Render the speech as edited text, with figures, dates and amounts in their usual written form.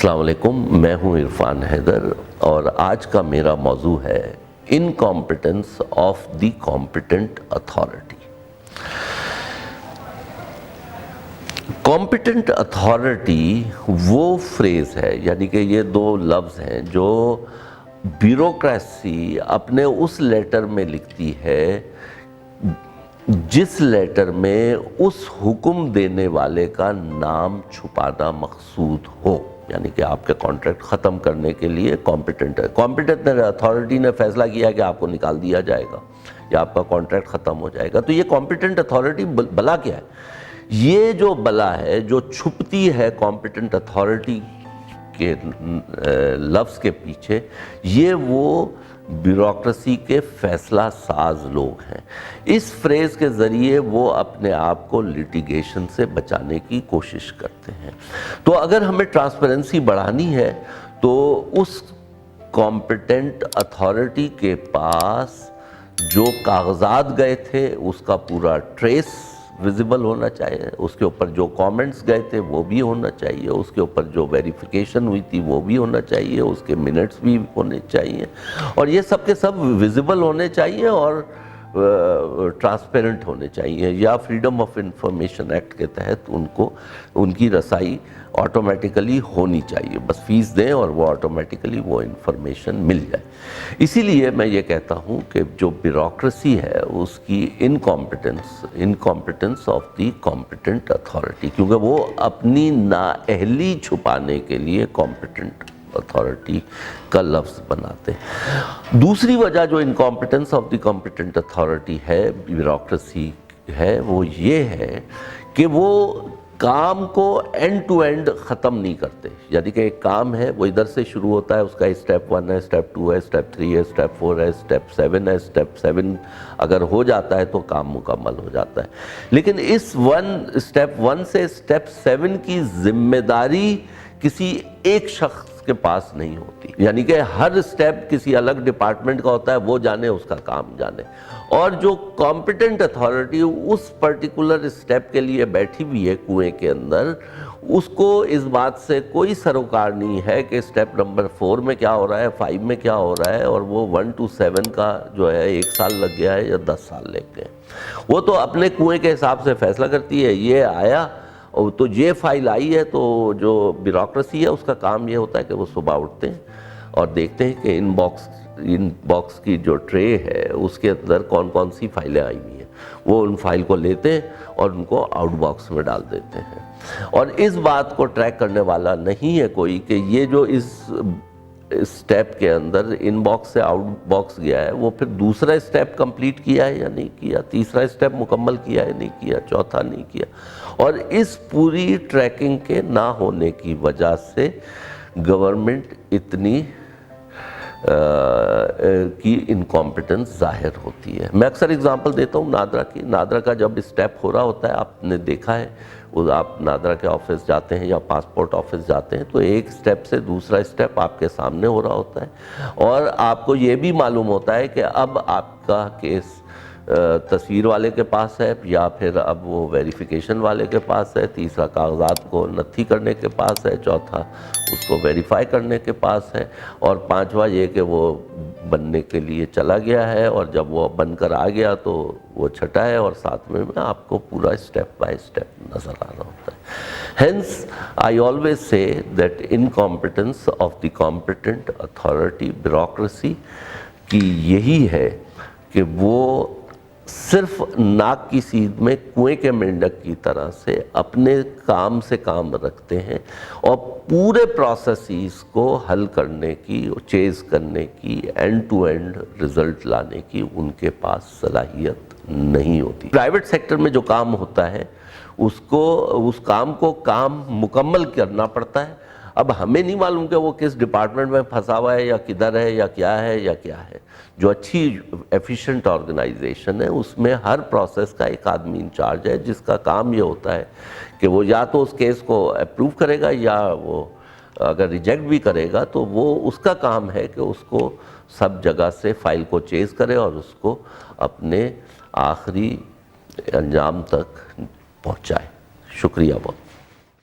السلام علیکم، میں ہوں عرفان حیدر اور آج کا میرا موضوع ہے incompetence of the competent authority. Competent authority وہ فریز ہے، یعنی کہ یہ دو لفظ ہیں جو بیوروکریسی اپنے اس لیٹر میں لکھتی ہے جس لیٹر میں اس حکم دینے والے کا نام چھپانا مقصود ہو، یعنی کہ آپ کے کانٹریکٹ ختم کرنے کے لیے کمپیٹنٹ اتھارٹی نے فیصلہ کیا کہ آپ کو نکال دیا جائے گا یا آپ کا کانٹریکٹ ختم ہو جائے گا، تو یہ کمپیٹنٹ اتھارٹی بلا کیا ہے؟ یہ جو بلا ہے جو چھپتی ہے کمپیٹنٹ اتھارٹی کے لفظ کے پیچھے، یہ وہ بیوروکریسی کے فیصلہ ساز لوگ ہیں۔ اس فریز کے ذریعے وہ اپنے آپ کو لیٹیگیشن سے بچانے کی کوشش کرتے ہیں۔ تو اگر ہمیں ٹرانسپیرنسی بڑھانی ہے تو اس کمپیٹنٹ اتھارٹی کے پاس جو کاغذات گئے تھے اس کا پورا ٹریس ویزیبل ہونا چاہیے، اس کے اوپر جو کامنٹس گئے تھے وہ بھی ہونا چاہیے، اس کے اوپر جو ویریفیکیشن ہوئی تھی وہ بھی ہونا چاہیے، اس کے منٹس بھی ہونے چاہیے، اور یہ سب کے سب ویزیبل ہونے چاہیے اور ٹرانسپیرنٹ ہونے چاہیے، یا فریڈم آف انفارمیشن ایکٹ کے تحت ان کی رسائی آٹومیٹیکلی ہونی چاہیے، بس فیس دیں اور وہ آٹومیٹیکلی وہ انفارمیشن مل جائے۔ اسی لیے میں یہ کہتا ہوں کہ جو بیوروکریسی ہے اس کی انکمپیٹنس آف دی کمپیٹنٹ اتھارٹی، کیونکہ وہ اپنی نااہلی چھپانے کے لیے کمپیٹنٹ اتھارٹی کا لفظ بناتے ہیں۔ دوسری وجہ جو انکمپیٹنس آف دی کمپیٹنٹ اتھارٹی ہے، بیوروکریسی ہے، وہ یہ ہے کہ وہ کام کو اینڈ ٹو اینڈ ختم نہیں کرتے، یعنی کہ ایک کام ہے وہ ادھر سے شروع ہوتا ہے، اس کا اسٹیپ 1 ہے، اسٹیپ 2 ہے، اسٹیپ 3 ہے، اسٹیپ 4 ہے، اسٹیپ 7 ہے، اسٹیپ 7 اگر ہو جاتا ہے تو کام مکمل ہو جاتا ہے، لیکن اس اسٹیپ 1 سے اسٹیپ 7 کی ذمہ داری کسی ایک شخص کے پاس نہیں ہوتی، یعنی کہ ہر اسٹیپ کسی الگ ڈپارٹمنٹ کا ہوتا ہے، وہ جانے اس کا کام جانے، اور جو کمپیٹنٹ اتھارٹی اس پرٹیکولر اسٹیپ کے لیے بیٹھی ہوئی ہے کنویں کے اندر، اس کو اس بات سے کوئی سروکار نہیں ہے کہ اسٹیپ نمبر 4 میں کیا ہو رہا ہے، 5 میں کیا ہو رہا ہے، اور وہ 1 to 7 کا جو ہے 1 سال لگ گیا ہے یا 10 سال لگ گئے، وہ تو اپنے کنویں کے حساب سے فیصلہ کرتی ہے۔ یہ آیا تو یہ فائل آئی ہے، تو جو بیوروکریسی ہے اس کا کام یہ ہوتا ہے کہ وہ صبح اٹھتے ہیں اور دیکھتے ہیں کہ ان باکس کی جو ٹرے ہے اس کے اندر کون کون سی فائلیں آئی ہوئی ہیں، وہ ان فائل کو لیتے ہیں اور ان کو آؤٹ باکس میں ڈال دیتے ہیں، اور اس بات کو ٹریک کرنے والا نہیں ہے کوئی کہ یہ جو اس اسٹیپ کے اندر ان باکس سے آؤٹ باکس گیا ہے وہ پھر دوسرا اسٹیپ کمپلیٹ کیا ہے یا نہیں کیا، تیسرا اسٹیپ مکمل کیا ہے نہیں کیا، چوتھا نہیں کیا، اور اس پوری ٹریکنگ کے نہ ہونے کی وجہ سے گورنمنٹ اتنی کی انکمپیٹنس ظاہر ہوتی ہے۔ میں اکثر اگزامپل دیتا ہوں نادرا کی۔ نادرا کا جب اسٹیپ ہو رہا ہوتا ہے، آپ نے دیکھا ہے، آپ نادرا کے آفس جاتے ہیں یا پاسپورٹ آفس جاتے ہیں تو ایک اسٹیپ سے دوسرا اسٹیپ آپ کے سامنے ہو رہا ہوتا ہے، اور آپ کو یہ بھی معلوم ہوتا ہے کہ اب آپ کا کیس تصویر والے کے پاس ہے، یا پھر اب وہ ویریفیکیشن والے کے پاس ہے، تیسرا کاغذات کو نتھی کرنے کے پاس ہے، چوتھا اس کو ویریفائی کرنے کے پاس ہے، اور پانچواں یہ کہ وہ بننے کے لیے چلا گیا ہے، اور جب وہ بن کر آ گیا تو وہ چھٹا ہے، اور ساتھ میں آپ کو پورا اسٹیپ بائی اسٹیپ نظر آ رہا ہوتا ہے۔ Hence I always say that incompetence of the competent authority, bureaucracy کی یہی ہے کہ وہ صرف ناک کی سیدھ میں کنویں کے مینڈک کی طرح سے اپنے کام سے کام رکھتے ہیں، اور پورے پروسیسز کو حل کرنے کی، چیز کرنے کی، اینڈ ٹو اینڈ رزلٹ لانے کی ان کے پاس صلاحیت نہیں ہوتی۔ پرائیویٹ سیکٹر میں جو کام ہوتا ہے اس کام کو مکمل کرنا پڑتا ہے۔ اب ہمیں نہیں معلوم کہ وہ کس ڈپارٹمنٹ میں پھنسا ہوا ہے یا کدھر ہے یا کیا ہے۔ جو اچھی ایفیشینٹ آرگنائزیشن ہے اس میں ہر پروسیس کا ایک آدمی انچارج ہے جس کا کام یہ ہوتا ہے کہ وہ یا تو اس کیس کو اپروو کرے گا، یا وہ اگر ریجیکٹ بھی کرے گا تو وہ اس کا کام ہے کہ اس کو سب جگہ سے فائل کو چیز کرے اور اس کو اپنے آخری انجام تک پہنچائے۔ شکریہ بہت۔